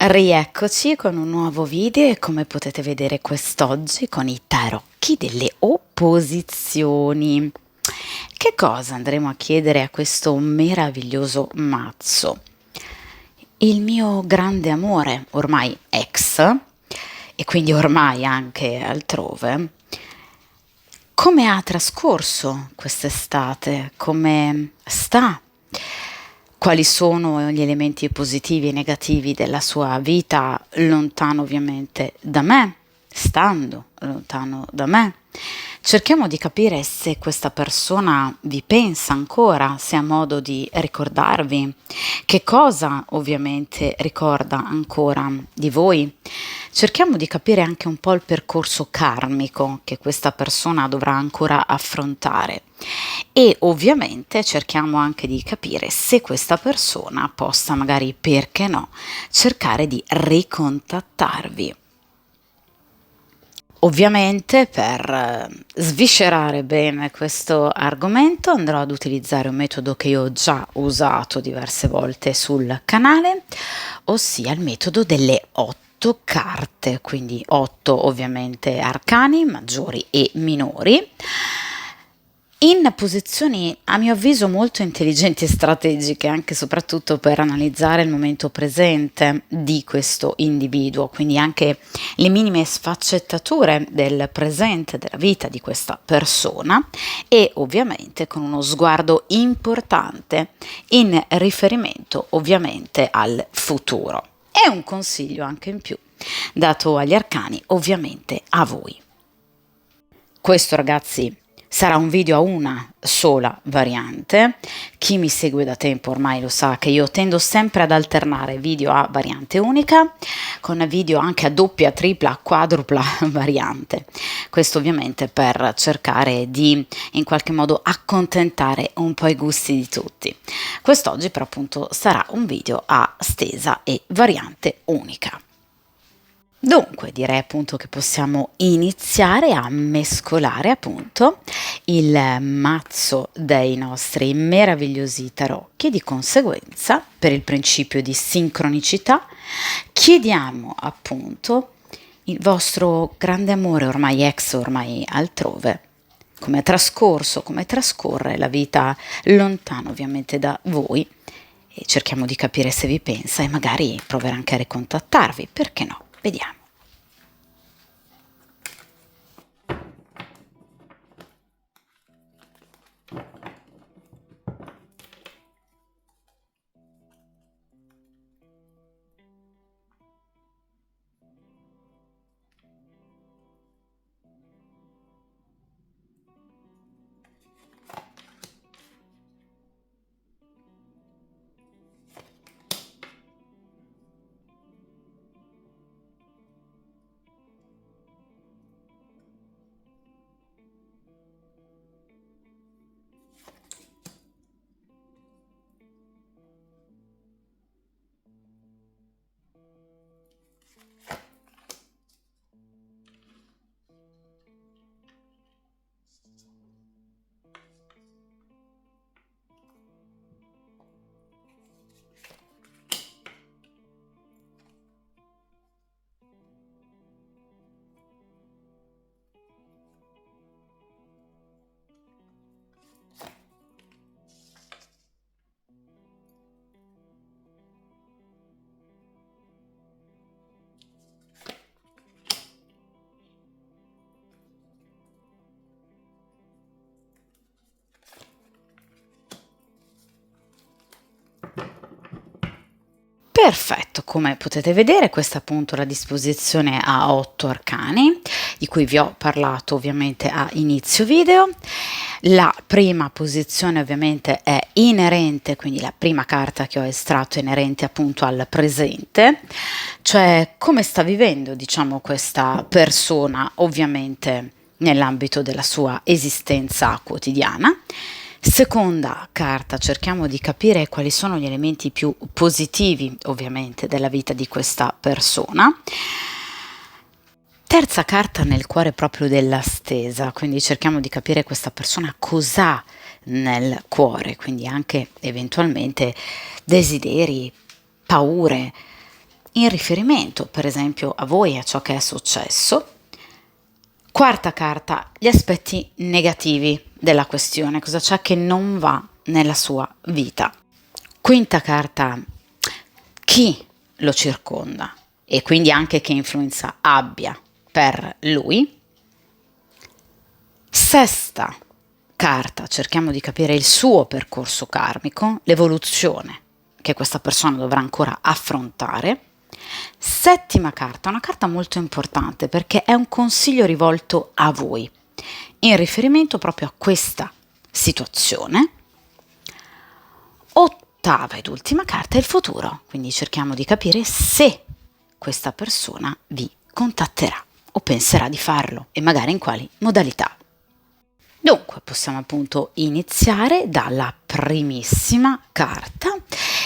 Rieccoci con un nuovo video e come potete vedere quest'oggi con i tarocchi delle opposizioni. Che cosa andremo a chiedere a questo meraviglioso mazzo? Il mio grande amore, ormai ex, e quindi ormai anche altrove, come ha trascorso quest'estate? Come sta? Quali sono gli elementi positivi e negativi della sua vita lontano ovviamente da me, stando lontano da me? Cerchiamo di capire se questa persona vi pensa ancora, se ha modo di ricordarvi, che cosa ovviamente ricorda ancora di voi. Cerchiamo di capire anche un po' il percorso karmico che questa persona dovrà ancora affrontare e ovviamente cerchiamo anche di capire se questa persona possa magari, perché no, cercare di ricontattarvi. Ovviamente per sviscerare bene questo argomento andrò ad utilizzare un metodo che io ho già usato diverse volte sul canale, ossia il metodo delle 8 carte, quindi 8 ovviamente arcani maggiori e minori, in posizioni a mio avviso molto intelligenti e strategiche, anche e soprattutto per analizzare il momento presente di questo individuo, quindi anche le minime sfaccettature del presente della vita di questa persona e ovviamente con uno sguardo importante in riferimento ovviamente al futuro. E un consiglio anche in più dato agli arcani, ovviamente a voi. Questo, ragazzi, sarà un video a una sola variante. Chi mi segue da tempo ormai lo sa che io tendo sempre ad alternare video a variante unica con video anche a doppia, tripla, quadrupla variante. Questo ovviamente per cercare di in qualche modo accontentare un po' i gusti di tutti. Quest'oggi però appunto sarà un video a stesa e variante unica. Dunque direi appunto che possiamo iniziare a mescolare appunto il mazzo dei nostri meravigliosi tarocchi e di conseguenza, per il principio di sincronicità, chiediamo appunto il vostro grande amore ormai ex, ormai altrove, come è trascorso, come trascorre la vita lontano ovviamente da voi e cerchiamo di capire se vi pensa e magari provare anche a ricontattarvi, perché no? Vediamo. Perfetto, come potete vedere questa è appunto la disposizione a 8 arcani, di cui vi ho parlato ovviamente a inizio video. La prima posizione ovviamente è inerente, quindi la prima carta che ho estratto è inerente appunto al presente, cioè come sta vivendo diciamo questa persona ovviamente nell'ambito della sua esistenza quotidiana. Seconda carta, cerchiamo di capire quali sono gli elementi più positivi, ovviamente, della vita di questa persona. Terza carta nel cuore proprio della stesa, quindi cerchiamo di capire questa persona cos'ha nel cuore, quindi anche eventualmente desideri, paure, in riferimento, per esempio, a voi e a ciò che è successo. Quarta carta, gli aspetti negativi della questione, cosa c'è che non va nella sua vita. Quinta carta, chi lo circonda e quindi anche che influenza abbia per lui. Sesta carta, cerchiamo di capire il suo percorso karmico, l'evoluzione che questa persona dovrà ancora affrontare. Settima carta, una carta molto importante perché è un consiglio rivolto a voi in riferimento proprio a questa situazione. Ottava ed ultima carta è il futuro, quindi cerchiamo di capire se questa persona vi contatterà o penserà di farlo e magari in quali modalità. Dunque possiamo appunto iniziare dalla primissima carta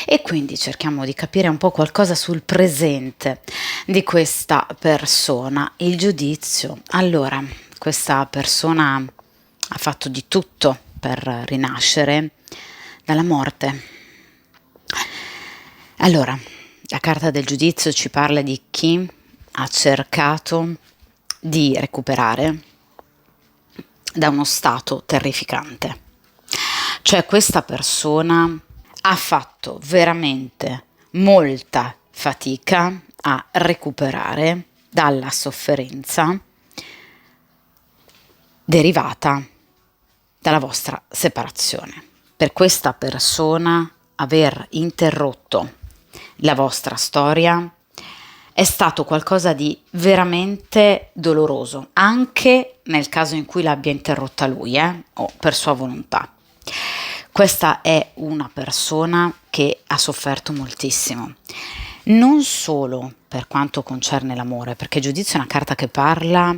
e quindi cerchiamo di capire un po' qualcosa sul presente di questa persona, il giudizio. Allora, questa persona ha fatto di tutto per rinascere dalla morte. Allora, la carta del giudizio ci parla di chi ha cercato di recuperare da uno stato terrificante. Cioè questa persona ha fatto veramente molta fatica a recuperare dalla sofferenza derivata dalla vostra separazione. Per questa persona aver interrotto la vostra storia è stato qualcosa di veramente doloroso, anche nel caso in cui l'abbia interrotta lui, o per sua volontà. Questa è una persona che ha sofferto moltissimo, non solo per quanto concerne l'amore, perché il giudizio è una carta che parla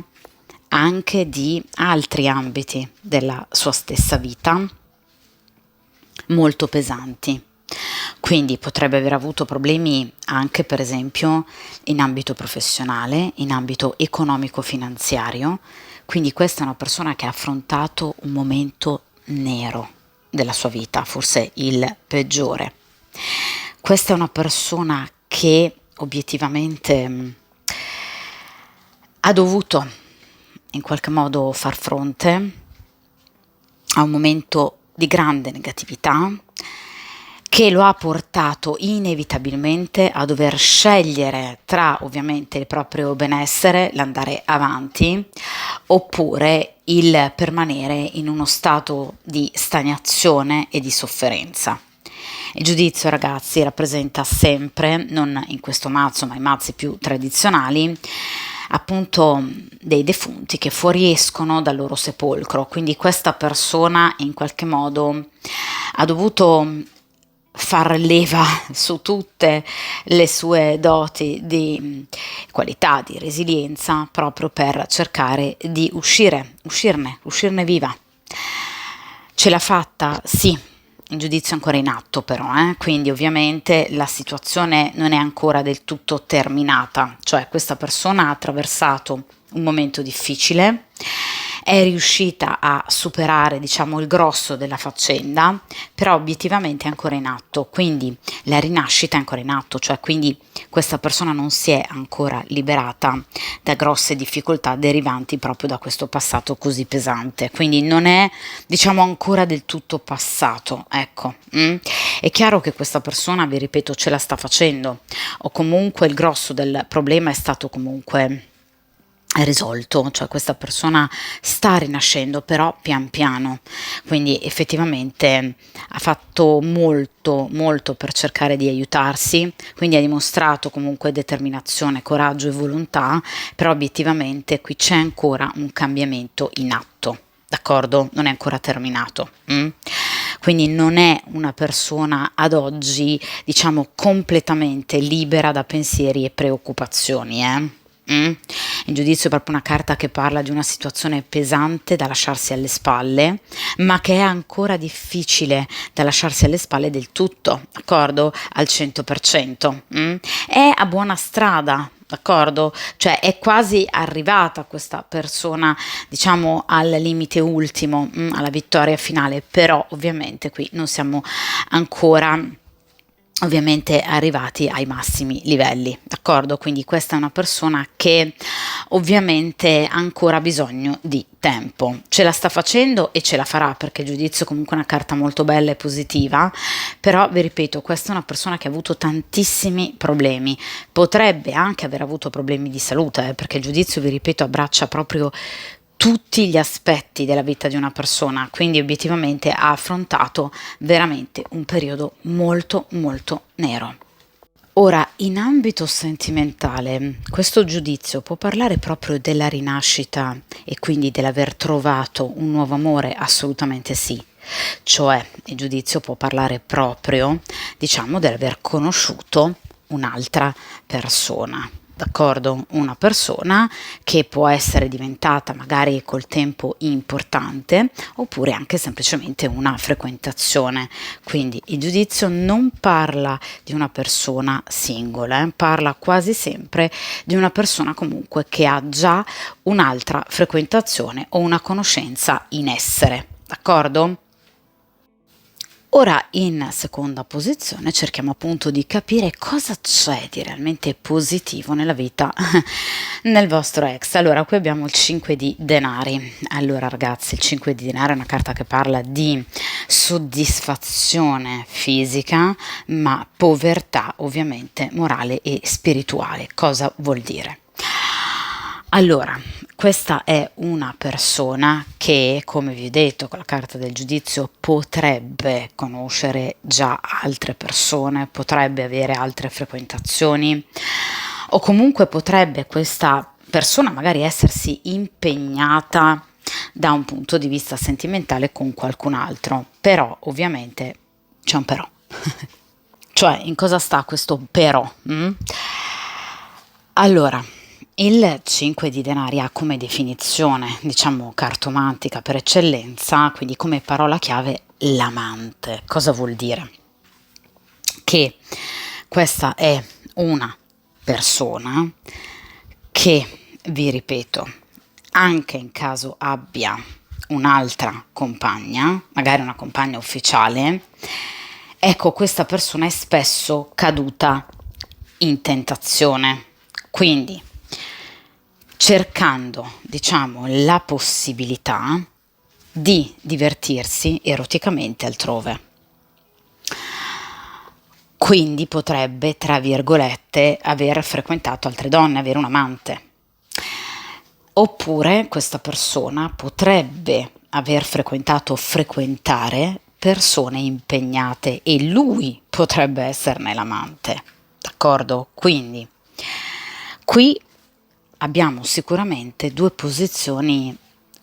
anche di altri ambiti della sua stessa vita, molto pesanti. Quindi potrebbe aver avuto problemi anche per esempio in ambito professionale, in ambito economico-finanziario, quindi questa è una persona che ha affrontato un momento nero della sua vita, forse il peggiore. Questa è una persona che obiettivamente ha dovuto in qualche modo far fronte a un momento di grande negatività che lo ha portato inevitabilmente a dover scegliere tra ovviamente il proprio benessere, l'andare avanti, oppure il permanere in uno stato di stagnazione e di sofferenza. Il giudizio, ragazzi, rappresenta sempre, non in questo mazzo ma in mazzi più tradizionali, appunto dei defunti che fuoriescono dal loro sepolcro, quindi questa persona in qualche modo ha dovuto far leva su tutte le sue doti di qualità, di resilienza, proprio per cercare di uscirne viva. Ce l'ha fatta? Sì, il giudizio è ancora in atto però, quindi ovviamente la situazione non è ancora del tutto terminata, cioè questa persona ha attraversato un momento difficile, è riuscita a superare diciamo il grosso della faccenda, però obiettivamente è ancora in atto, quindi la rinascita è ancora in atto, cioè quindi questa persona non si è ancora liberata da grosse difficoltà derivanti proprio da questo passato così pesante, quindi non è diciamo ancora del tutto passato, ecco. È chiaro che questa persona, vi ripeto, ce la sta facendo o comunque il grosso del problema è stato comunque risolto, cioè questa persona sta rinascendo però pian piano, quindi effettivamente ha fatto molto per cercare di aiutarsi, quindi ha dimostrato comunque determinazione, coraggio e volontà, però obiettivamente qui c'è ancora un cambiamento in atto, d'accordo? Non è ancora terminato. Quindi non è una persona ad oggi diciamo completamente libera da pensieri e preoccupazioni. Il giudizio è proprio una carta che parla di una situazione pesante da lasciarsi alle spalle, ma che è ancora difficile da lasciarsi alle spalle del tutto, d'accordo? Al 100%. È a buona strada, d'accordo? Cioè è quasi arrivata questa persona, diciamo, al limite ultimo, alla vittoria finale, però ovviamente qui non siamo ancora ovviamente arrivati ai massimi livelli, d'accordo? Quindi questa è una persona che ovviamente ha ancora bisogno di tempo, ce la sta facendo e ce la farà, perché il giudizio comunque è una carta molto bella e positiva, però vi ripeto, questa è una persona che ha avuto tantissimi problemi, potrebbe anche aver avuto problemi di salute, perché il giudizio, vi ripeto, abbraccia proprio tutti gli aspetti della vita di una persona, quindi obiettivamente ha affrontato veramente un periodo molto molto nero. Ora, in ambito sentimentale, questo giudizio può parlare proprio della rinascita e quindi dell'aver trovato un nuovo amore? Assolutamente sì. Cioè, il giudizio può parlare proprio, diciamo, dell'aver conosciuto un'altra persona. D'accordo? Una persona che può essere diventata magari col tempo importante, oppure anche semplicemente una frequentazione. Quindi il giudizio non parla di una persona singola, parla quasi sempre di una persona comunque che ha già un'altra frequentazione o una conoscenza in essere. D'accordo? Ora, in seconda posizione, cerchiamo appunto di capire cosa c'è di realmente positivo nella vita nel vostro ex. Allora, qui abbiamo il 5 di denari. Allora, ragazzi, il 5 di denari è una carta che parla di soddisfazione fisica, ma povertà ovviamente morale e spirituale. Cosa vuol dire? Allora, questa è una persona che, come vi ho detto con la carta del giudizio, potrebbe conoscere già altre persone, potrebbe avere altre frequentazioni, o comunque potrebbe questa persona magari essersi impegnata da un punto di vista sentimentale con qualcun altro, però ovviamente c'è un però. Cioè, in cosa sta questo però? Allora, il 5 di denari ha come definizione, diciamo, cartomantica per eccellenza, quindi come parola chiave l'amante. Cosa vuol dire? Che questa è una persona che, vi ripeto, anche in caso abbia un'altra compagna, magari una compagna ufficiale, ecco, questa persona è spesso caduta in tentazione. Quindi, cercando, diciamo, la possibilità di divertirsi eroticamente altrove. Quindi potrebbe, tra virgolette, aver frequentato altre donne, avere un amante. Oppure questa persona potrebbe aver frequentato o frequentare persone impegnate e lui potrebbe esserne l'amante. D'accordo? Quindi qui abbiamo sicuramente due posizioni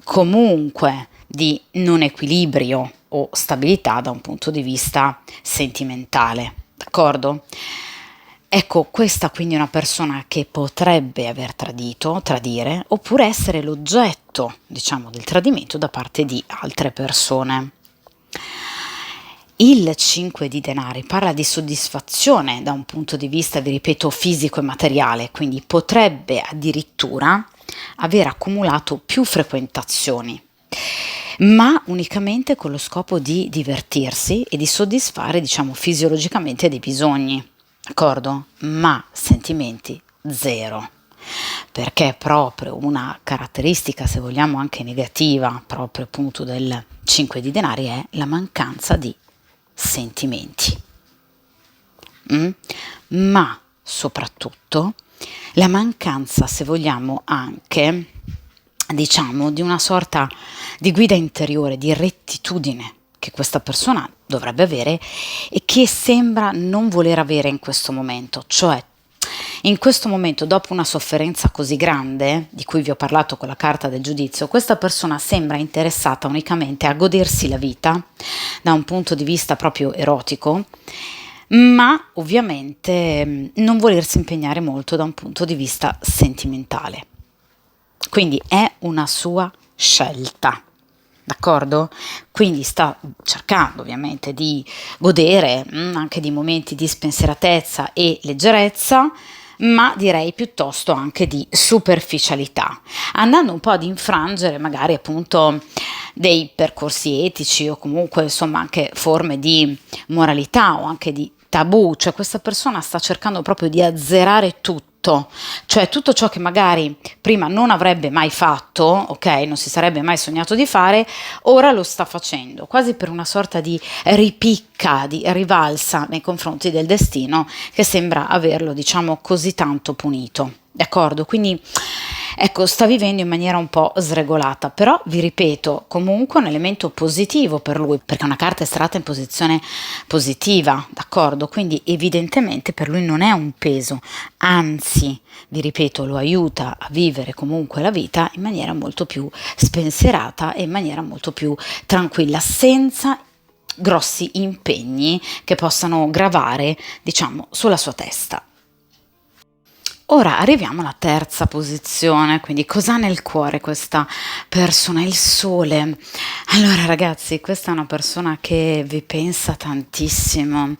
comunque di non equilibrio o stabilità da un punto di vista sentimentale, d'accordo? Ecco, questa quindi è una persona che potrebbe aver tradire, oppure essere l'oggetto, diciamo, del tradimento da parte di altre persone. Il 5 di denari parla di soddisfazione da un punto di vista, vi ripeto, fisico e materiale, quindi potrebbe addirittura aver accumulato più frequentazioni, ma unicamente con lo scopo di divertirsi e di soddisfare, diciamo, fisiologicamente dei bisogni, d'accordo? Ma sentimenti zero, perché è proprio una caratteristica, se vogliamo anche negativa, proprio appunto del 5 di denari, è la mancanza di sentimenti. Ma soprattutto la mancanza, se vogliamo, anche, diciamo, di una sorta di guida interiore, di rettitudine che questa persona dovrebbe avere e che sembra non voler avere in questo momento. Cioè, in questo momento, dopo una sofferenza così grande, di cui vi ho parlato con la carta del giudizio, questa persona sembra interessata unicamente a godersi la vita da un punto di vista proprio erotico, ma ovviamente non volersi impegnare molto da un punto di vista sentimentale. Quindi è una sua scelta, d'accordo? Quindi sta cercando ovviamente di godere anche di momenti di spensieratezza e leggerezza, ma direi piuttosto anche di superficialità, andando un po' ad infrangere magari appunto dei percorsi etici o comunque insomma anche forme di moralità o anche di tabù, cioè questa persona sta cercando proprio di azzerare tutto, cioè tutto ciò che magari prima non avrebbe mai fatto, ok, non si sarebbe mai sognato di fare, ora lo sta facendo, quasi per una sorta di ripicca, di rivalsa nei confronti del destino che sembra averlo, diciamo, così tanto punito. D'accordo? Quindi ecco, sta vivendo in maniera un po' sregolata, però vi ripeto, comunque un elemento positivo per lui, perché una carta è estratta in posizione positiva, d'accordo? Quindi evidentemente per lui non è un peso, anzi, vi ripeto, lo aiuta a vivere comunque la vita in maniera molto più spensierata e in maniera molto più tranquilla, senza grossi impegni che possano gravare, diciamo, sulla sua testa. Ora arriviamo alla terza posizione, quindi cos'ha nel cuore questa persona? Il sole. Allora ragazzi, questa è una persona che vi pensa tantissimo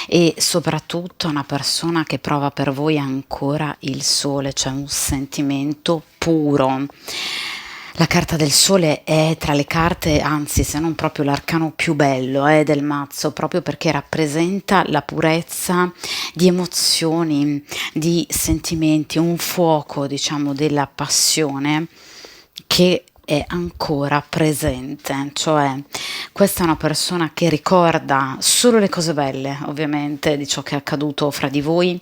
e soprattutto una persona che prova per voi ancora il sole, cioè un sentimento puro. La carta del sole è tra le carte, anzi se non proprio l'arcano più bello del mazzo, proprio perché rappresenta la purezza di emozioni, di sentimenti, un fuoco, diciamo, della passione che è ancora presente, cioè questa è una persona che ricorda solo le cose belle, ovviamente, di ciò che è accaduto fra di voi,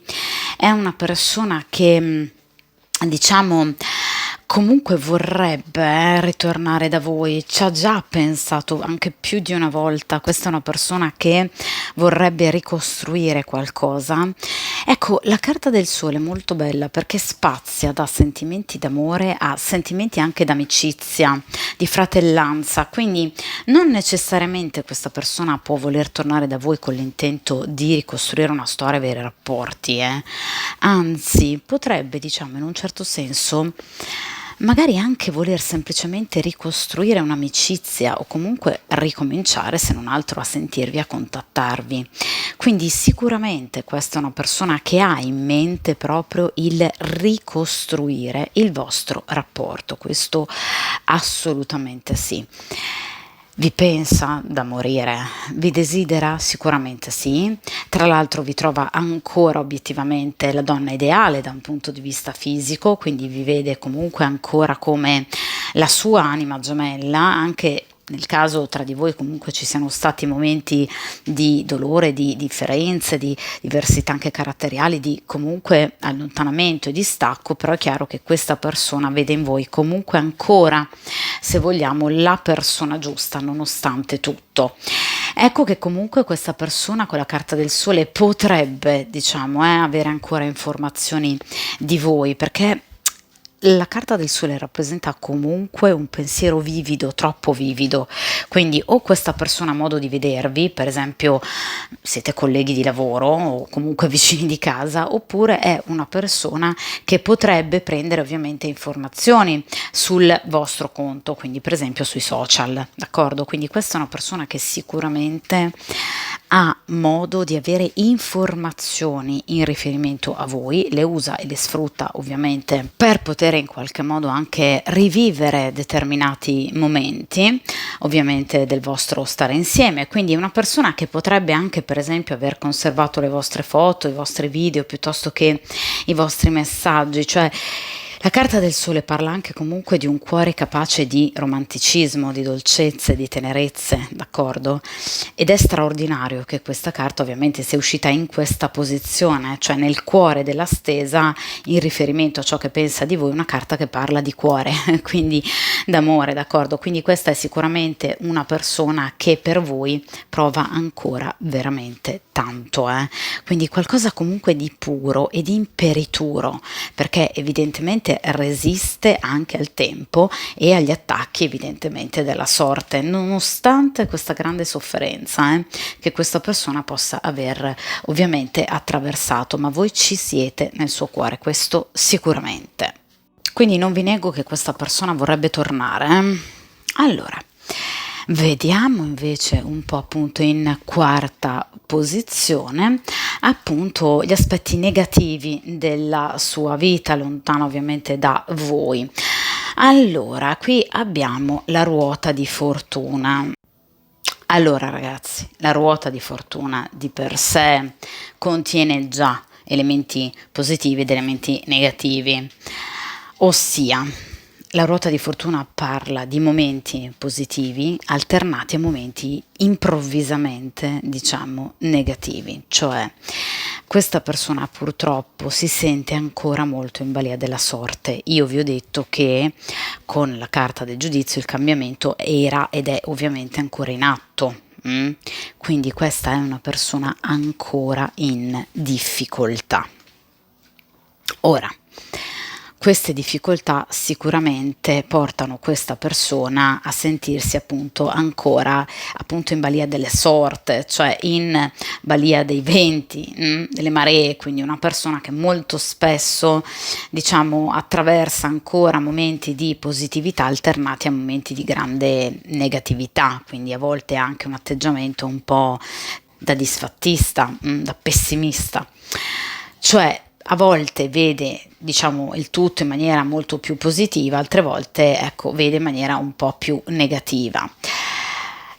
è una persona che, diciamo, comunque vorrebbe ritornare da voi, ci ha già pensato anche più di una volta, questa è una persona che vorrebbe ricostruire qualcosa. Ecco, la carta del sole è molto bella perché spazia da sentimenti d'amore a sentimenti anche d'amicizia, di fratellanza, quindi non necessariamente questa persona può voler tornare da voi con l'intento di ricostruire una storia veri rapporti, anzi potrebbe, diciamo, in un certo senso magari anche voler semplicemente ricostruire un'amicizia o comunque ricominciare, se non altro, a sentirvi, a contattarvi. Quindi sicuramente questa è una persona che ha in mente proprio il ricostruire il vostro rapporto, questo assolutamente sì. Vi pensa da morire, vi desidera? Sicuramente sì. Tra l'altro vi trova ancora obiettivamente la donna ideale da un punto di vista fisico, quindi vi vede comunque ancora come la sua anima gemella, anche nel caso tra di voi comunque ci siano stati momenti di dolore, di differenze, di diversità anche caratteriali, di comunque allontanamento e distacco, però è chiaro che questa persona vede in voi comunque ancora, se vogliamo, la persona giusta nonostante tutto. Ecco che comunque questa persona con la carta del sole potrebbe, diciamo, avere ancora informazioni di voi, perché la carta del sole rappresenta comunque un pensiero vivido, troppo vivido, quindi o questa persona ha modo di vedervi, per esempio siete colleghi di lavoro o comunque vicini di casa, oppure è una persona che potrebbe prendere ovviamente informazioni sul vostro conto, quindi per esempio sui social, d'accordo? Quindi questa è una persona che sicuramente ha modo di avere informazioni in riferimento a voi, le usa e le sfrutta ovviamente per poter in qualche modo anche rivivere determinati momenti, ovviamente del vostro stare insieme, quindi è una persona che potrebbe anche per esempio aver conservato le vostre foto, i vostri video piuttosto che i vostri messaggi, cioè la carta del sole parla anche comunque di un cuore capace di romanticismo, di dolcezze, di tenerezze, d'accordo? Ed è straordinario che questa carta ovviamente sia uscita in questa posizione, cioè nel cuore della stesa, in riferimento a ciò che pensa di voi, una carta che parla di cuore, quindi d'amore, d'accordo? Quindi questa è sicuramente una persona che per voi prova ancora veramente tanto, quindi qualcosa comunque di puro e di imperituro, perché evidentemente resiste anche al tempo e agli attacchi evidentemente della sorte, nonostante questa grande sofferenza che questa persona possa aver ovviamente attraversato, ma voi ci siete nel suo cuore, questo sicuramente. Quindi non vi nego che questa persona vorrebbe tornare. Allora, vediamo invece un po' appunto in quarta posizione appunto gli aspetti negativi della sua vita, lontana ovviamente da voi. Allora, qui abbiamo la ruota di fortuna. Allora ragazzi, la ruota di fortuna di per sé contiene già elementi positivi ed elementi negativi, ossia la ruota di fortuna parla di momenti positivi alternati a momenti improvvisamente, diciamo, negativi, cioè questa persona purtroppo si sente ancora molto in balia della sorte. Io vi ho detto che con la carta del giudizio il cambiamento era ed è ovviamente ancora in atto. Quindi questa è una persona ancora in difficoltà. Ora, queste difficoltà sicuramente portano questa persona a sentirsi appunto ancora appunto in balia delle sorte, cioè in balia dei venti, delle maree, quindi una persona che molto spesso, diciamo, attraversa ancora momenti di positività alternati a momenti di grande negatività, quindi a volte anche un atteggiamento un po' da disfattista, da pessimista. Cioè a volte vede, diciamo, il tutto in maniera molto più positiva, altre volte, ecco, vede in maniera un po' più negativa.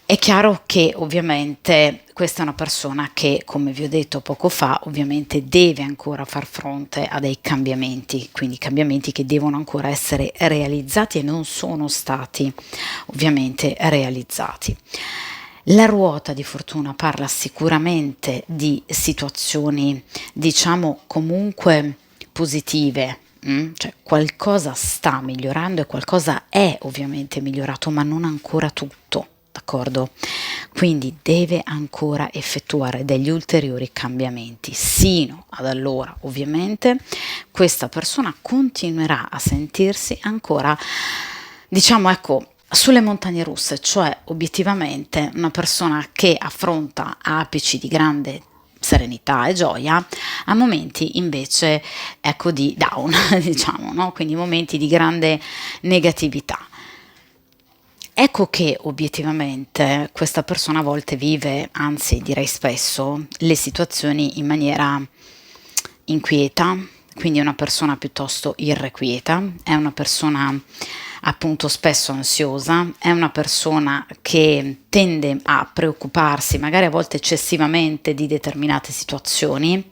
È chiaro che ovviamente questa è una persona che, come vi ho detto poco fa, ovviamente deve ancora far fronte a dei cambiamenti, quindi cambiamenti che devono ancora essere realizzati e non sono stati ovviamente realizzati. La ruota di fortuna parla sicuramente di situazioni, diciamo, comunque positive, cioè qualcosa sta migliorando e qualcosa è ovviamente migliorato, ma non ancora tutto, d'accordo? Quindi deve ancora effettuare degli ulteriori cambiamenti. Sino ad allora, ovviamente, questa persona continuerà a sentirsi ancora, diciamo, ecco, sulle montagne russe, cioè obiettivamente una persona che affronta apici di grande serenità e gioia, a momenti invece, ecco, di down, diciamo, no? Quindi momenti di grande negatività. Ecco che obiettivamente questa persona a volte vive, anzi direi spesso, le situazioni in maniera inquieta, quindi è una persona piuttosto irrequieta, è una persona appunto spesso ansiosa, è una persona che tende a preoccuparsi magari a volte eccessivamente di determinate situazioni,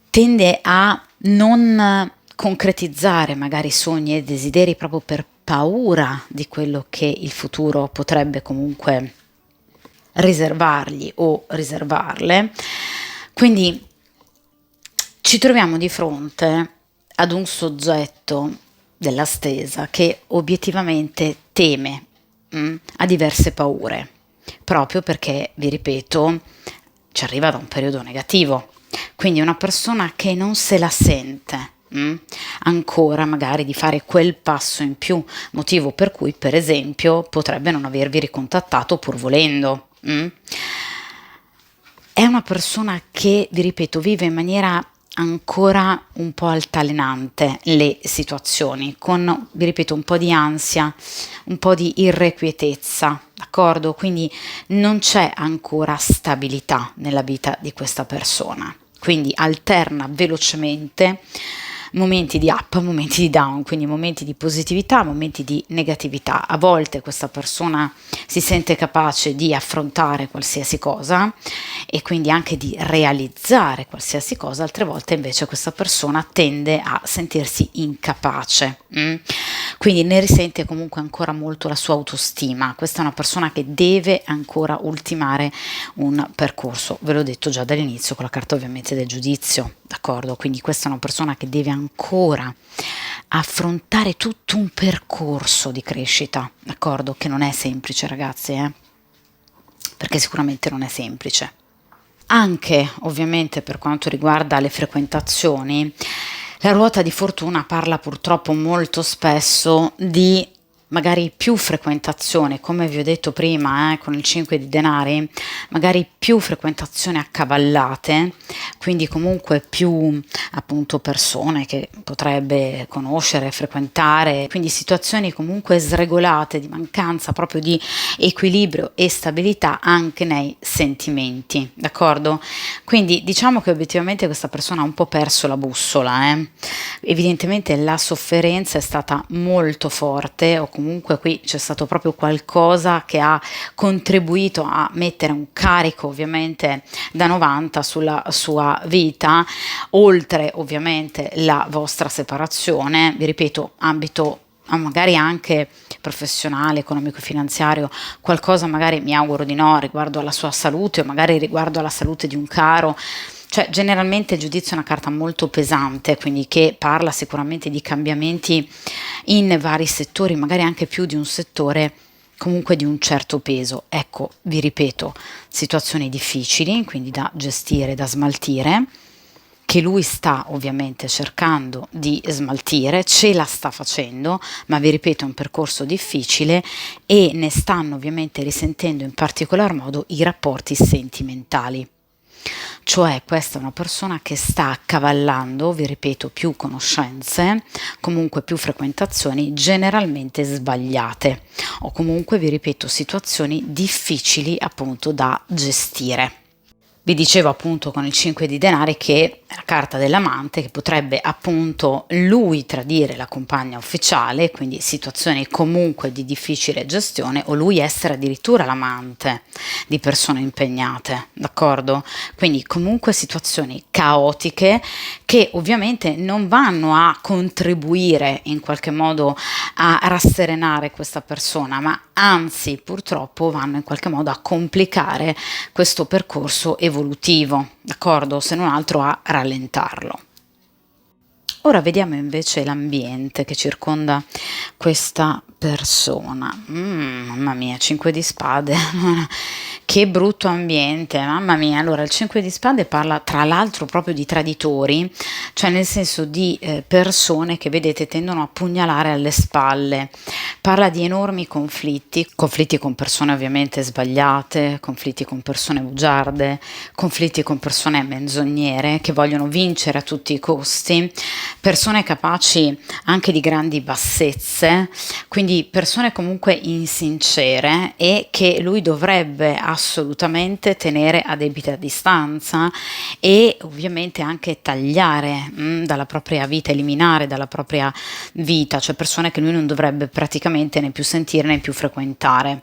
tende a non concretizzare magari sogni e desideri proprio per paura di quello che il futuro potrebbe comunque riservargli o riservarle. Quindi ci troviamo di fronte ad un soggetto della stesa che obiettivamente teme, ha diverse paure, proprio perché, vi ripeto, ci arriva da un periodo negativo. Quindi è una persona che non se la sente ancora magari di fare quel passo in più, motivo per cui per esempio potrebbe non avervi ricontattato pur volendo. È una persona che, vi ripeto, vive in maniera ancora un po' altalenante le situazioni, con, vi ripeto, un po' di ansia, un po' di irrequietezza, d'accordo? Quindi non c'è ancora stabilità nella vita di questa persona, quindi alterna velocemente momenti di up, momenti di down, quindi momenti di positività, momenti di negatività. A volte questa persona si sente capace di affrontare qualsiasi cosa e quindi anche di realizzare qualsiasi cosa, altre volte invece questa persona tende a sentirsi incapace, quindi ne risente comunque ancora molto la sua autostima. Questa è una persona che deve ancora ultimare un percorso, ve l'ho detto già dall'inizio con la carta ovviamente del giudizio, d'accordo? Quindi questa è una persona che deve ancora affrontare tutto un percorso di crescita, d'accordo? Che non è semplice, ragazzi, perché sicuramente non è semplice. Anche ovviamente per quanto riguarda le frequentazioni, la ruota di fortuna parla purtroppo molto spesso di magari più frequentazione, come vi ho detto prima, con il 5 di denari, magari più frequentazioni accavallate, quindi comunque più appunto persone che potrebbe conoscere, frequentare, quindi situazioni comunque sregolate, di mancanza proprio di equilibrio e stabilità anche nei sentimenti, d'accordo? Quindi diciamo che obiettivamente questa persona ha un po' perso la bussola, evidentemente la sofferenza è stata molto forte o comunque qui c'è stato proprio qualcosa che ha contribuito a mettere un carico ovviamente da 90 sulla sua vita, oltre ovviamente la vostra separazione, vi ripeto, ambito magari anche professionale, economico-finanziario, qualcosa magari mi auguro di no riguardo alla sua salute o magari riguardo alla salute di un caro. Cioè, generalmente il giudizio è una carta molto pesante, quindi che parla sicuramente di cambiamenti in vari settori, magari anche più di un settore, comunque di un certo peso. Ecco, vi ripeto, situazioni difficili, quindi da gestire, da smaltire, che lui sta ovviamente cercando di smaltire, ce la sta facendo, ma vi ripeto è un percorso difficile e ne stanno ovviamente risentendo in particolar modo i rapporti sentimentali. Cioè questa è una persona che sta accavallando, vi ripeto, più conoscenze, comunque più frequentazioni generalmente sbagliate o comunque, vi ripeto, situazioni difficili appunto da gestire. Vi dicevo appunto con il 5 di denari che è la carta dell'amante, che potrebbe appunto lui tradire la compagna ufficiale, quindi situazioni comunque di difficile gestione, o lui essere addirittura l'amante di persone impegnate, d'accordo? Quindi comunque situazioni caotiche che ovviamente non vanno a contribuire in qualche modo a rasserenare questa persona, ma anzi purtroppo vanno in qualche modo a complicare questo percorso evolutivo, d'accordo? Se non altro a rallentarlo. Ora vediamo invece l'ambiente che circonda questa persona. Mamma mia, 5 di spade, che brutto ambiente, mamma mia. Allora, il 5 di spade parla tra l'altro proprio di traditori, cioè nel senso di persone che vedete tendono a pugnalare alle spalle. Parla di enormi conflitti con persone ovviamente sbagliate, conflitti con persone bugiarde, conflitti con persone menzognere che vogliono vincere a tutti i costi, persone capaci anche di grandi bassezze, quindi persone comunque insincere e che lui dovrebbe assolutamente tenere a debita distanza e ovviamente anche tagliare dalla propria vita, eliminare dalla propria vita, cioè persone che lui non dovrebbe praticamente né più sentire né più frequentare.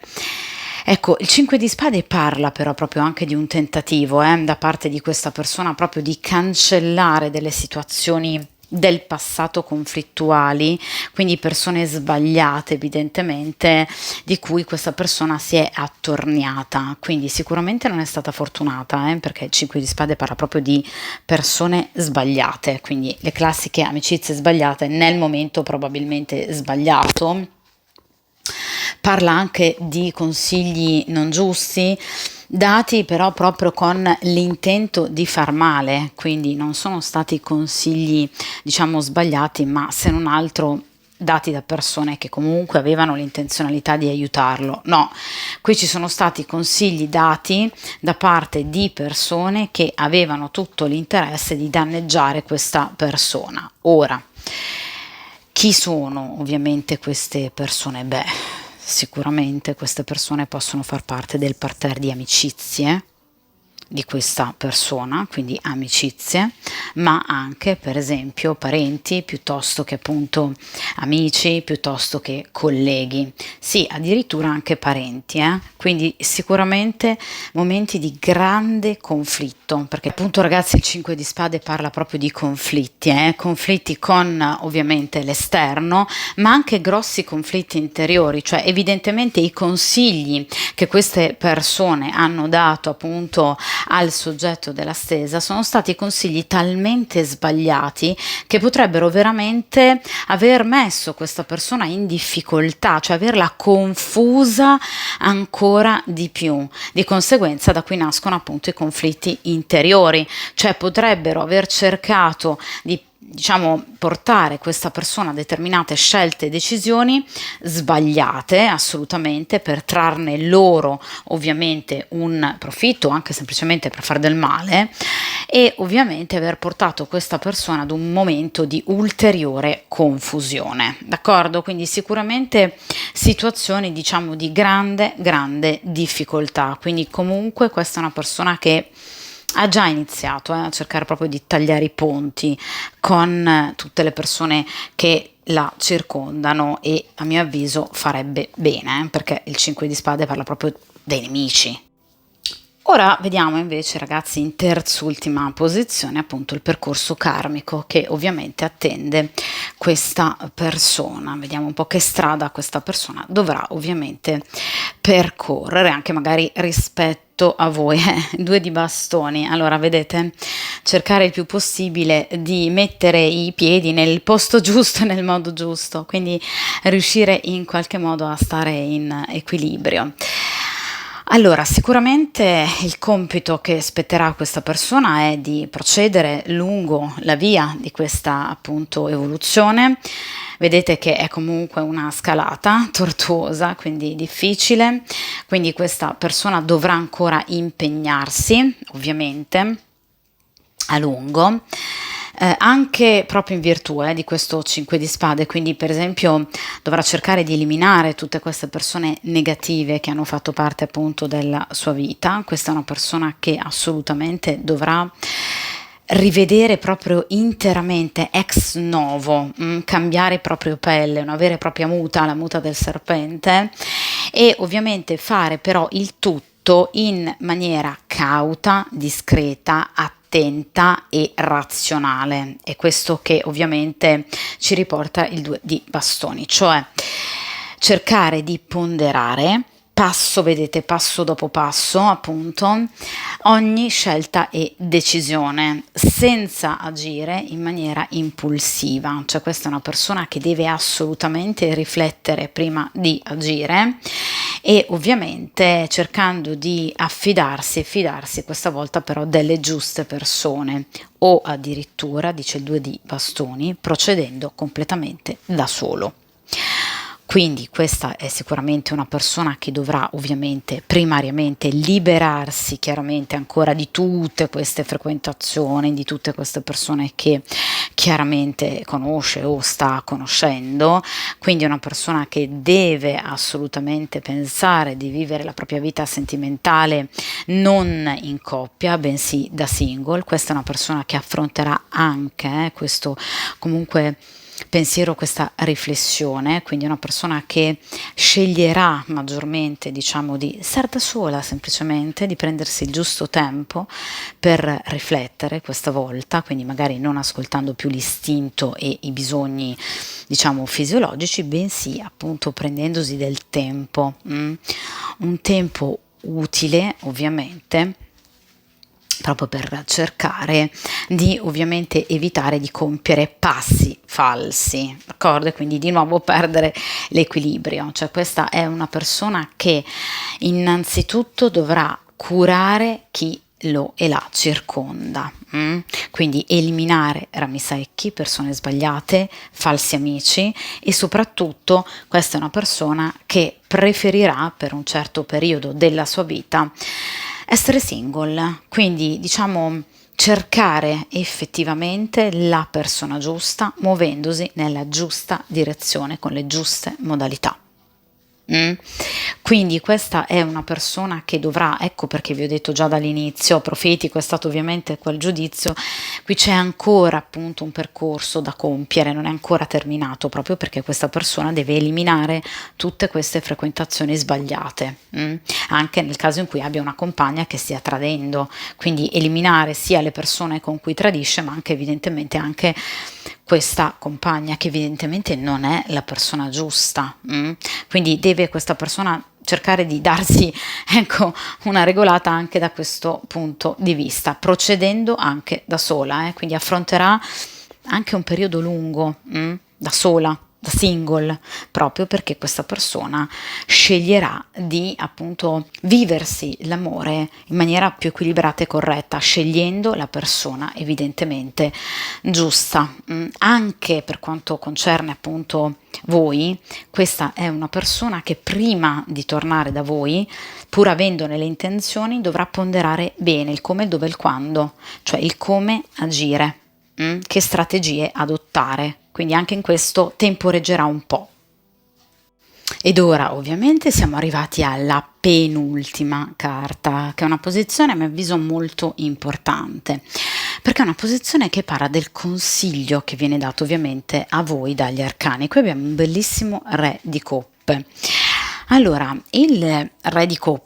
Ecco, il 5 di spade parla però proprio anche di un tentativo da parte di questa persona proprio di cancellare delle situazioni del passato conflittuali, quindi persone sbagliate evidentemente di cui questa persona si è attorniata, quindi sicuramente non è stata fortunata perché il 5 di spade parla proprio di persone sbagliate, quindi le classiche amicizie sbagliate nel momento probabilmente sbagliato. Parla anche di consigli non giusti, dati però proprio con l'intento di far male, quindi non sono stati consigli, diciamo, sbagliati, ma se non altro dati da persone che comunque avevano l'intenzionalità di aiutarlo. No, qui ci sono stati consigli dati da parte di persone che avevano tutto l'interesse di danneggiare questa persona. Ora, chi sono ovviamente queste persone? Beh, sicuramente queste persone possono far parte del parterre di amicizie di questa persona, quindi amicizie, ma anche per esempio parenti piuttosto che appunto amici, piuttosto che colleghi, sì, addirittura anche parenti, quindi sicuramente momenti di grande conflitto, perché appunto ragazzi il 5 di spade parla proprio di conflitti, conflitti con ovviamente l'esterno, ma anche grossi conflitti interiori, cioè evidentemente i consigli che queste persone hanno dato appunto al soggetto della stesa sono stati consigli talmente sbagliati che potrebbero veramente aver messo questa persona in difficoltà, cioè averla confusa ancora di più. Di conseguenza da qui nascono appunto i conflitti interiori, cioè potrebbero aver cercato di portare questa persona a determinate scelte e decisioni sbagliate assolutamente per trarne loro ovviamente un profitto, anche semplicemente per fare del male, e ovviamente aver portato questa persona ad un momento di ulteriore confusione, d'accordo? Quindi sicuramente situazioni di grande difficoltà, quindi comunque questa è una persona che ha già iniziato a cercare proprio di tagliare i ponti con tutte le persone che la circondano, e a mio avviso farebbe bene, perché il 5 di spade parla proprio dei nemici. Ora vediamo invece, ragazzi, in terz'ultima posizione appunto il percorso karmico che ovviamente attende questa persona. Vediamo un po' che strada questa persona dovrà ovviamente percorrere, anche magari rispetto a voi. Due di bastoni. Allora, vedete, cercare il più possibile di mettere i piedi nel posto giusto e nel modo giusto, quindi riuscire in qualche modo a stare in equilibrio. Allora, sicuramente il compito che spetterà a questa persona è di procedere lungo la via di questa appunto evoluzione. Vedete che è comunque una scalata tortuosa, quindi difficile, quindi questa persona dovrà ancora impegnarsi, ovviamente, a lungo, anche proprio in virtù di questo 5 di spade, quindi per esempio dovrà cercare di eliminare tutte queste persone negative che hanno fatto parte appunto della sua vita. Questa è una persona che assolutamente dovrà rivedere proprio interamente ex novo, cambiare proprio pelle, una vera e propria muta, la muta del serpente, e ovviamente fare però il tutto in maniera cauta, discreta, attenta e razionale. È questo che ovviamente ci riporta il 2 di bastoni, cioè cercare di ponderare passo, vedete, passo dopo passo, appunto, ogni scelta e decisione, senza agire in maniera impulsiva. Cioè questa è una persona che deve assolutamente riflettere prima di agire, e ovviamente cercando di affidarsi e fidarsi questa volta però delle giuste persone, o addirittura, dice il 2 di bastoni, procedendo completamente da solo. Quindi questa è sicuramente una persona che dovrà ovviamente primariamente liberarsi chiaramente ancora di tutte queste frequentazioni, di tutte queste persone che chiaramente conosce o sta conoscendo. Quindi è una persona che deve assolutamente pensare di vivere la propria vita sentimentale non in coppia, bensì da single. Questa è una persona che affronterà anche questo comunque pensiero, questa riflessione, quindi una persona che sceglierà maggiormente, diciamo, di stare da sola, semplicemente di prendersi il giusto tempo per riflettere questa volta, quindi magari non ascoltando più l'istinto e i bisogni, diciamo, fisiologici, bensì appunto prendendosi del tempo, un tempo utile ovviamente, proprio per cercare di ovviamente evitare di compiere passi falsi, d'accordo? E quindi di nuovo perdere l'equilibrio. Cioè questa è una persona che innanzitutto dovrà curare chi lo e la circonda, quindi eliminare rami secchi, persone sbagliate, falsi amici, e soprattutto questa è una persona che preferirà per un certo periodo della sua vita essere single, quindi diciamo cercare effettivamente la persona giusta, muovendosi nella giusta direzione con le giuste modalità. Quindi questa è una persona che dovrà, ecco perché vi ho detto già dall'inizio, profetico è stato ovviamente quel giudizio, qui c'è ancora appunto un percorso da compiere, non è ancora terminato, proprio perché questa persona deve eliminare tutte queste frequentazioni sbagliate, anche nel caso in cui abbia una compagna che stia tradendo, quindi eliminare sia le persone con cui tradisce, ma anche evidentemente anche questa compagna che evidentemente non è la persona giusta, quindi deve questa persona cercare di darsi, ecco, una regolata anche da questo punto di vista, procedendo anche da sola, quindi affronterà anche un periodo lungo da sola, da single, proprio perché questa persona sceglierà di appunto viversi l'amore in maniera più equilibrata e corretta, scegliendo la persona evidentemente giusta. Anche per quanto concerne appunto voi, questa è una persona che prima di tornare da voi, pur avendone le intenzioni, dovrà ponderare bene il come, il dove e il quando, cioè il come agire, che strategie adottare. Quindi anche in questo temporeggerà un po'. Ed ora ovviamente siamo arrivati alla penultima carta, che è una posizione a mio avviso molto importante, perché è una posizione che parla del consiglio che viene dato ovviamente a voi dagli arcani. Qui abbiamo un bellissimo re di coppe. Allora, il re di coppe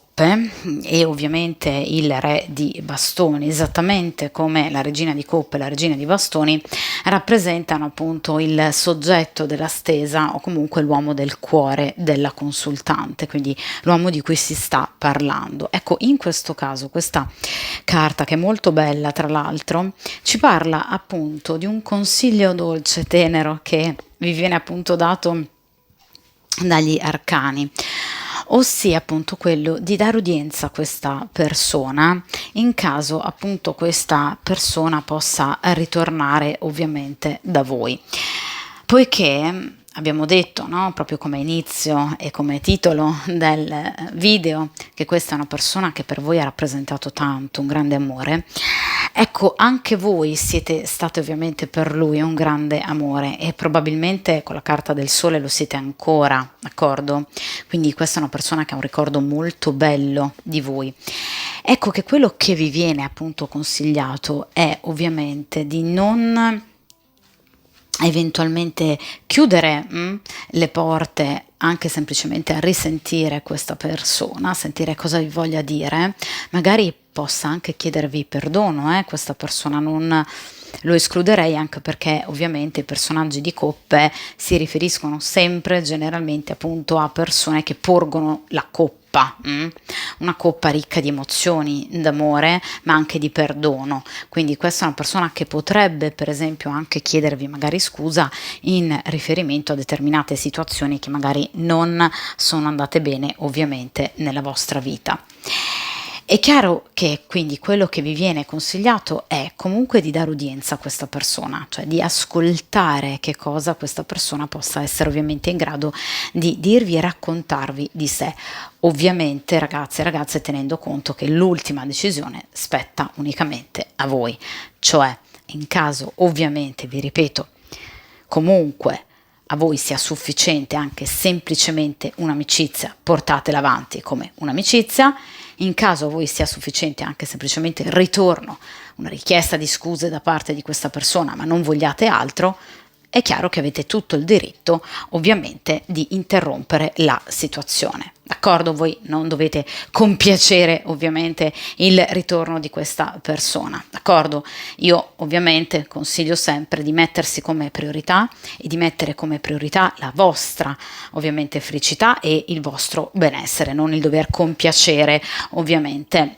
e ovviamente il re di bastoni, esattamente come la regina di coppe e la regina di bastoni, rappresentano appunto il soggetto della stesa o comunque l'uomo del cuore della consultante, quindi l'uomo di cui si sta parlando. Ecco, in questo caso questa carta, che è molto bella tra l'altro, ci parla appunto di un consiglio dolce, tenero, che vi viene appunto dato dagli arcani, ossia appunto quello di dare udienza a questa persona in caso appunto questa persona possa ritornare ovviamente da voi, poiché abbiamo detto, no, proprio come inizio e come titolo del video, che questa è una persona che per voi ha rappresentato tanto, un grande amore. Ecco, anche voi siete state ovviamente per lui un grande amore e probabilmente con la carta del sole lo siete ancora, d'accordo? Quindi questa è una persona che ha un ricordo molto bello di voi. Ecco che quello che vi viene appunto consigliato è ovviamente di non eventualmente chiudere le porte anche semplicemente a risentire questa persona, sentire cosa vi voglia dire, magari possa anche chiedervi perdono, questa persona non lo escluderei, anche perché ovviamente i personaggi di coppe si riferiscono sempre generalmente appunto a persone che porgono la coppa, una coppa ricca di emozioni, d'amore, ma anche di perdono. Quindi questa è una persona che potrebbe per esempio anche chiedervi magari scusa in riferimento a determinate situazioni che magari non sono andate bene ovviamente nella vostra vita. È chiaro che quindi quello che vi viene consigliato è comunque di dare udienza a questa persona, cioè di ascoltare che cosa questa persona possa essere ovviamente in grado di dirvi e raccontarvi di sé. Ovviamente ragazzi e ragazze, tenendo conto che l'ultima decisione spetta unicamente a voi, cioè in caso ovviamente, vi ripeto, comunque a voi sia sufficiente anche semplicemente un'amicizia, portatela avanti come un'amicizia. In caso a voi sia sufficiente anche semplicemente il ritorno, una richiesta di scuse da parte di questa persona, ma non vogliate altro, è chiaro che avete tutto il diritto ovviamente di interrompere la situazione. D'accordo? Voi non dovete compiacere ovviamente il ritorno di questa persona. D'accordo? Io ovviamente consiglio sempre di mettersi come priorità e di mettere come priorità la vostra ovviamente felicità e il vostro benessere, non il dover compiacere ovviamente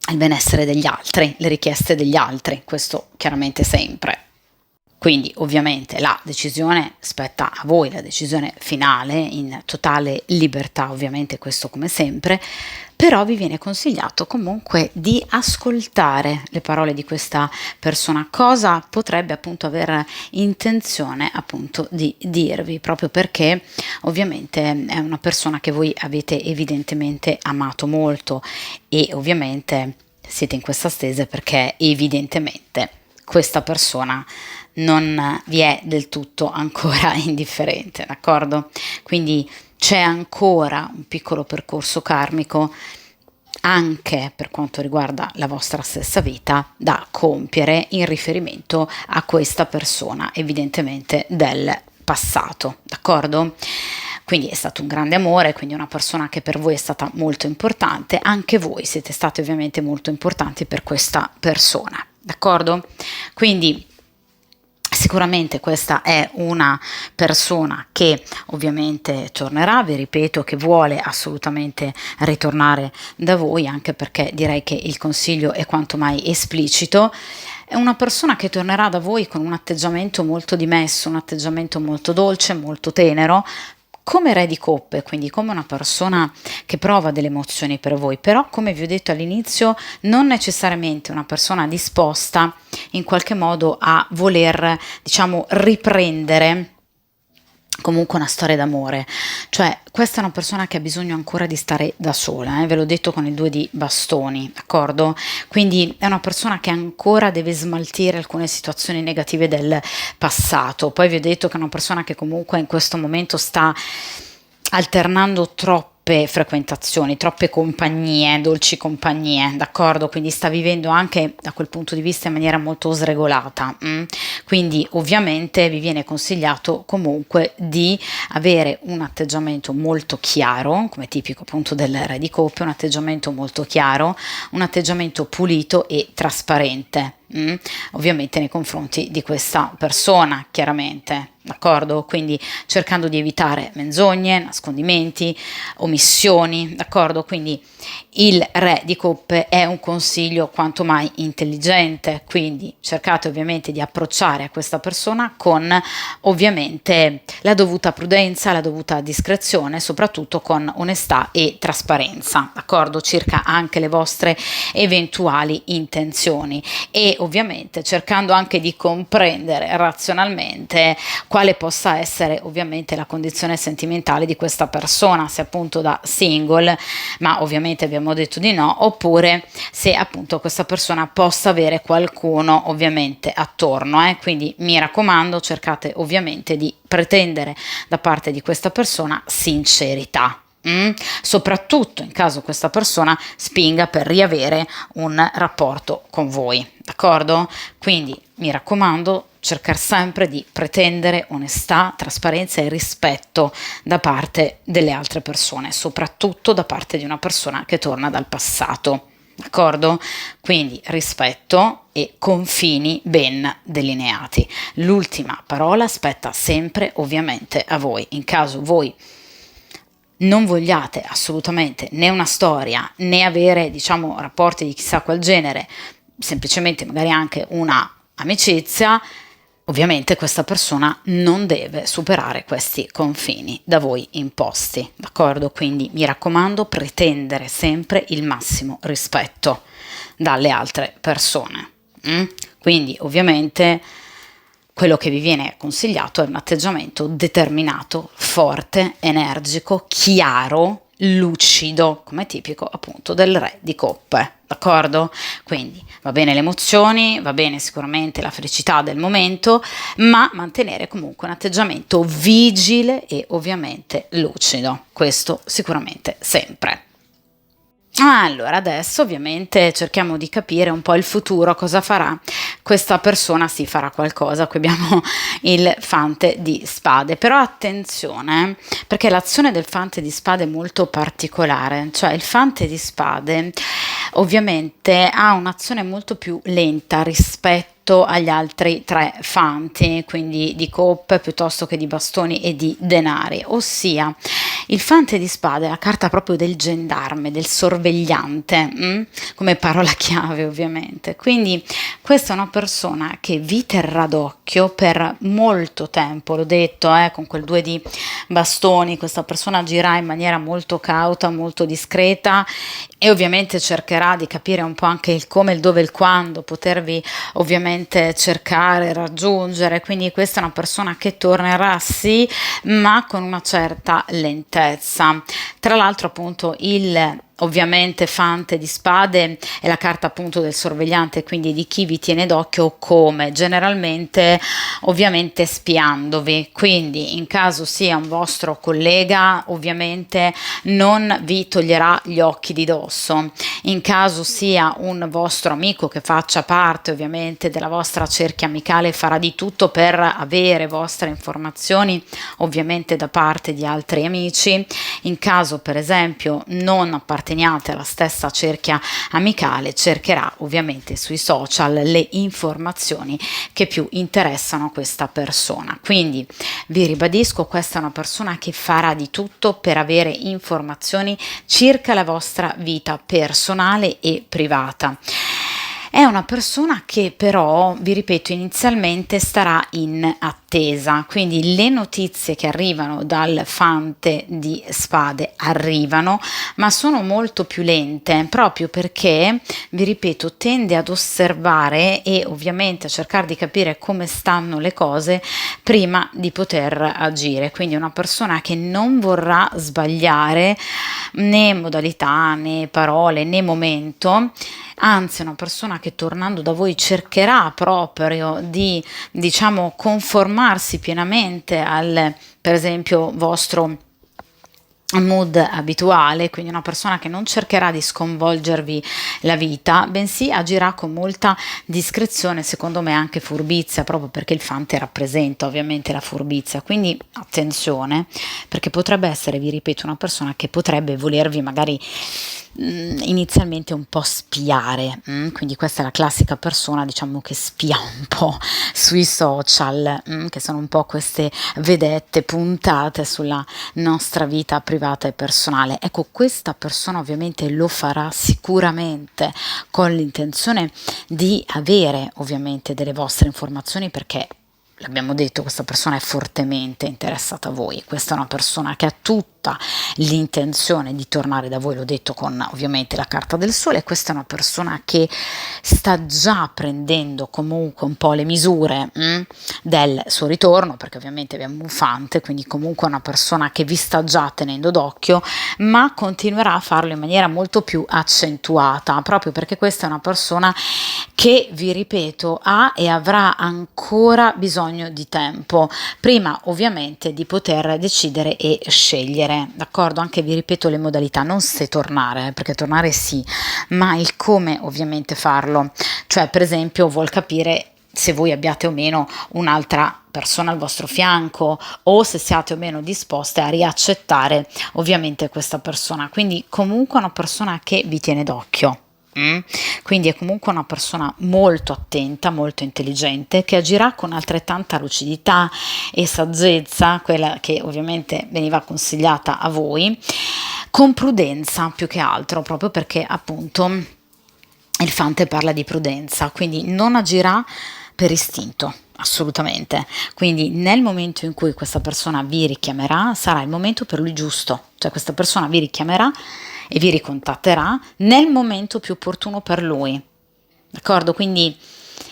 il benessere degli altri, le richieste degli altri, questo chiaramente sempre. Quindi ovviamente la decisione spetta a voi, la decisione finale, in totale libertà ovviamente, questo come sempre, però vi viene consigliato comunque di ascoltare le parole di questa persona, cosa potrebbe appunto aver intenzione appunto di dirvi, proprio perché ovviamente è una persona che voi avete evidentemente amato molto e ovviamente siete in questa stese perché evidentemente questa persona non vi è del tutto ancora indifferente, d'accordo? Quindi c'è ancora un piccolo percorso karmico anche per quanto riguarda la vostra stessa vita da compiere in riferimento a questa persona evidentemente del passato, d'accordo? Quindi è stato un grande amore, quindi una persona che per voi è stata molto importante, anche voi siete stati ovviamente molto importanti per questa persona, d'accordo? Quindi sicuramente questa è una persona che ovviamente tornerà, vi ripeto che vuole assolutamente ritornare da voi, anche perché direi che il consiglio è quanto mai esplicito. È una persona che tornerà da voi con un atteggiamento molto dimesso, un atteggiamento molto dolce, molto tenero, come re di coppe, quindi come una persona che prova delle emozioni per voi, però come vi ho detto all'inizio non necessariamente una persona disposta in qualche modo a voler, diciamo, riprendere comunque una storia d'amore, cioè questa è una persona che ha bisogno ancora di stare da sola, ve l'ho detto con il 2 di bastoni, d'accordo? Quindi è una persona che ancora deve smaltire alcune situazioni negative del passato. Poi vi ho detto che è una persona che comunque in questo momento sta alternando troppo troppe frequentazioni, troppe compagnie, dolci compagnie, d'accordo? Quindi sta vivendo anche da quel punto di vista in maniera molto sregolata. Quindi ovviamente vi viene consigliato comunque di avere un atteggiamento molto chiaro, come tipico appunto del re di coppe, un atteggiamento molto chiaro, un atteggiamento pulito e trasparente. Ovviamente nei confronti di questa persona, chiaramente, d'accordo? Quindi cercando di evitare menzogne, nascondimenti, omissioni, d'accordo? Quindi il re di coppe è un consiglio quanto mai intelligente, quindi cercate ovviamente di approcciare a questa persona con ovviamente la dovuta prudenza, la dovuta discrezione, soprattutto con onestà e trasparenza, d'accordo? Circa anche le vostre eventuali intenzioni e ovviamente cercando anche di comprendere razionalmente quale possa essere ovviamente la condizione sentimentale di questa persona, se appunto da single, ma ovviamente abbiamo detto di no, oppure se appunto questa persona possa avere qualcuno ovviamente attorno, quindi mi raccomando, cercate ovviamente di pretendere da parte di questa persona sincerità. Soprattutto in caso questa persona spinga per riavere un rapporto con voi, d'accordo? Quindi mi raccomando, cercare sempre di pretendere onestà, trasparenza e rispetto da parte delle altre persone, soprattutto da parte di una persona che torna dal passato, d'accordo? Quindi rispetto e confini ben delineati. L'ultima parola spetta sempre ovviamente a voi. In caso voi non vogliate assolutamente né una storia né avere, diciamo, rapporti di chissà qual genere, semplicemente magari anche una amicizia, ovviamente questa persona non deve superare questi confini da voi imposti, d'accordo? Quindi mi raccomando, pretendere sempre il massimo rispetto dalle altre persone. Quindi ovviamente quello che vi viene consigliato è un atteggiamento determinato, forte, energico, chiaro, lucido, come tipico appunto del re di coppe, d'accordo? Quindi va bene le emozioni, va bene sicuramente la felicità del momento, ma mantenere comunque un atteggiamento vigile e ovviamente lucido, questo sicuramente sempre. Allora, adesso ovviamente cerchiamo di capire un po' il futuro, cosa farà questa persona, si farà qualcosa, qui abbiamo il fante di spade, però attenzione perché l'azione del fante di spade è molto particolare, cioè il fante di spade ovviamente ha un'azione molto più lenta rispetto agli altri tre fanti, quindi di coppe piuttosto che di bastoni e di denari, ossia il fante di spade è la carta proprio del gendarme, del sorvegliante, come parola chiave ovviamente. Quindi questa è una persona che vi terrà d'occhio per molto tempo, l'ho detto, con quel 2 di bastoni, questa persona agirà in maniera molto cauta, molto discreta e ovviamente cercherà di capire un po' anche il come, il dove, il quando, potervi ovviamente cercare, raggiungere, quindi questa è una persona che tornerà sì, ma con una certa lentezza. Tra l'altro appunto il ovviamente fante di spade è la carta appunto del sorvegliante, quindi di chi vi tiene d'occhio come generalmente ovviamente spiandovi, quindi in caso sia un vostro collega ovviamente non vi toglierà gli occhi di dosso, in caso sia un vostro amico che faccia parte ovviamente della vostra cerchia amicale farà di tutto per avere vostre informazioni ovviamente da parte di altri amici, in caso per esempio non apparteniate alla stessa cerchia amicale cercherà ovviamente sui social le informazioni che più interessano questa persona, quindi vi ribadisco, questa è una persona che farà di tutto per avere informazioni circa la vostra vita personale e privata. È una persona che però, vi ripeto, inizialmente starà in attesa, quindi le notizie che arrivano dal fante di spade arrivano, ma sono molto più lente, proprio perché, vi ripeto, tende ad osservare e ovviamente a cercare di capire come stanno le cose prima di poter agire, quindi è una persona che non vorrà sbagliare né modalità, né parole, né momento, anzi è una persona che tornando da voi cercherà proprio di, diciamo, conformarsi pienamente al, per esempio, vostro mood abituale, quindi una persona che non cercherà di sconvolgervi la vita, bensì agirà con molta discrezione, secondo me anche furbizia, proprio perché il Fante rappresenta ovviamente la furbizia, quindi attenzione, perché potrebbe essere, vi ripeto, una persona che potrebbe volervi magari inizialmente un po' spiare, quindi questa è la classica persona, diciamo, che spia un po' sui social, che sono un po' queste vedette puntate sulla nostra vita privata e personale. Ecco, questa persona ovviamente lo farà sicuramente con l'intenzione di avere ovviamente delle vostre informazioni, perché l'abbiamo detto, questa persona è fortemente interessata a voi, questa è una persona che ha tutta l'intenzione di tornare da voi, l'ho detto con ovviamente la carta del sole, questa è una persona che sta già prendendo comunque un po' le misure del suo ritorno, perché ovviamente abbiamo un Fante, quindi comunque è una persona che vi sta già tenendo d'occhio, ma continuerà a farlo in maniera molto più accentuata, proprio perché questa è una persona che, vi ripeto, ha e avrà ancora bisogno di tempo, prima ovviamente di poter decidere e scegliere, d'accordo? Anche, vi ripeto, le modalità, non se tornare, perché tornare sì, ma il come ovviamente farlo, cioè per esempio vuol capire se voi abbiate o meno un'altra persona al vostro fianco, o se siate o meno disposte a riaccettare ovviamente questa persona, quindi comunque una persona che vi tiene d'occhio. Quindi è comunque una persona molto attenta, molto intelligente, che agirà con altrettanta lucidità e saggezza, quella che ovviamente veniva consigliata a voi, con prudenza più che altro, proprio perché appunto il Fante parla di prudenza, quindi non agirà per istinto, assolutamente. Quindi nel momento in cui questa persona vi richiamerà, sarà il momento per lui giusto, cioè questa persona vi richiamerà e vi ricontatterà nel momento più opportuno per lui, d'accordo? Quindi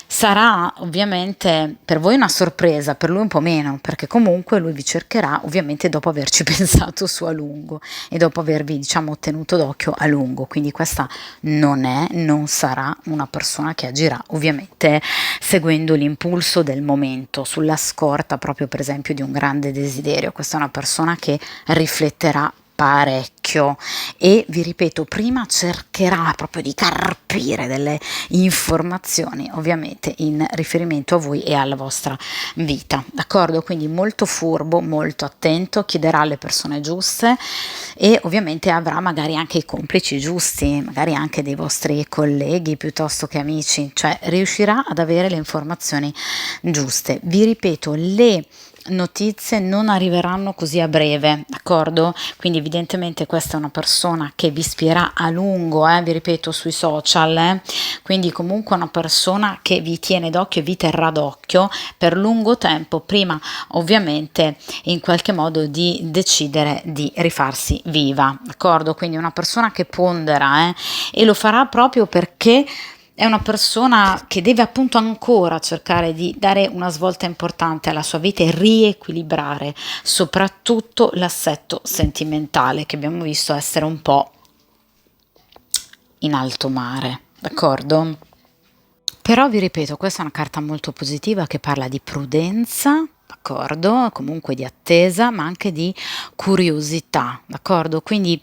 sarà ovviamente per voi una sorpresa, per lui un po' meno, perché comunque lui vi cercherà ovviamente dopo averci pensato su a lungo e dopo avervi, diciamo, tenuto d'occhio a lungo. Quindi questa non sarà una persona che agirà ovviamente seguendo l'impulso del momento, sulla scorta proprio per esempio di un grande desiderio. Questa è una persona che rifletterà parecchio e, vi ripeto, prima cercherà proprio di carpire delle informazioni ovviamente in riferimento a voi e alla vostra vita, d'accordo? Quindi molto furbo, molto attento, chiederà alle persone giuste e ovviamente avrà magari anche i complici giusti, magari anche dei vostri colleghi piuttosto che amici, cioè riuscirà ad avere le informazioni giuste. Vi ripeto, le notizie non arriveranno così a breve, d'accordo? Quindi evidentemente questa è una persona che vi spierà a lungo, vi ripeto, sui social, quindi comunque una persona che vi tiene d'occhio e vi terrà d'occhio per lungo tempo, prima ovviamente in qualche modo di decidere di rifarsi viva, d'accordo? Quindi una persona che pondera e lo farà proprio perché è una persona che deve appunto ancora cercare di dare una svolta importante alla sua vita e riequilibrare soprattutto l'assetto sentimentale, che abbiamo visto essere un po' in alto mare, d'accordo? Però vi ripeto, questa è una carta molto positiva che parla di prudenza, d'accordo? Comunque di attesa, ma anche di curiosità, d'accordo? Quindi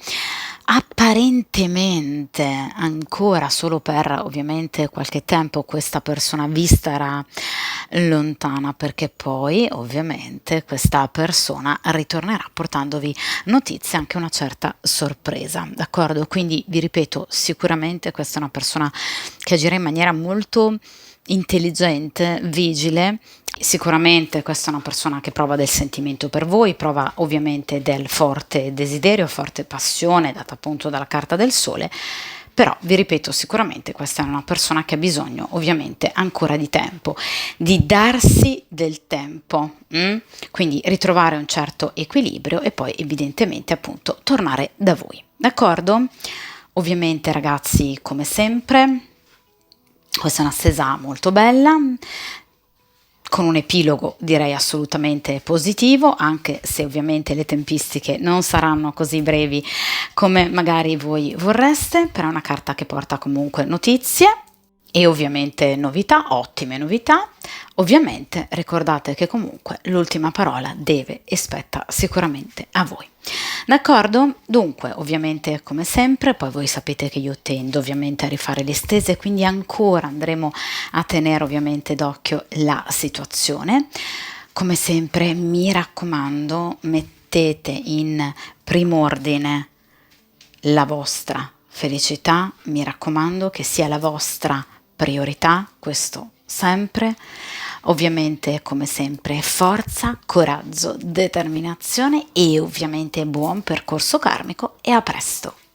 apparentemente ancora solo per ovviamente qualche tempo questa persona vi starà lontana, perché poi ovviamente questa persona ritornerà portandovi notizie, anche una certa sorpresa, d'accordo? Quindi vi ripeto, sicuramente questa è una persona che agirà in maniera molto intelligente, vigile. Sicuramente questa è una persona che prova del sentimento per voi, prova ovviamente del forte desiderio, forte passione, data appunto dalla carta del sole, però vi ripeto, sicuramente questa è una persona che ha bisogno ovviamente ancora di tempo, di darsi del tempo, quindi ritrovare un certo equilibrio e poi evidentemente appunto tornare da voi, d'accordo? Ovviamente ragazzi, come sempre, questa è una stesa molto bella, con un epilogo direi assolutamente positivo, anche se ovviamente le tempistiche non saranno così brevi come magari voi vorreste, però è una carta che porta comunque notizie E ovviamente novità, ottime novità. Ovviamente ricordate che comunque l'ultima parola deve e spetta sicuramente a voi. D'accordo? Dunque, ovviamente come sempre, poi voi sapete che io tendo ovviamente a rifare le stese, quindi ancora andremo a tenere ovviamente d'occhio la situazione. Come sempre mi raccomando, mettete in prim'ordine la vostra felicità, mi raccomando che sia la vostra priorità, questo sempre. Ovviamente, come sempre, forza, coraggio, determinazione e ovviamente buon percorso karmico e a presto!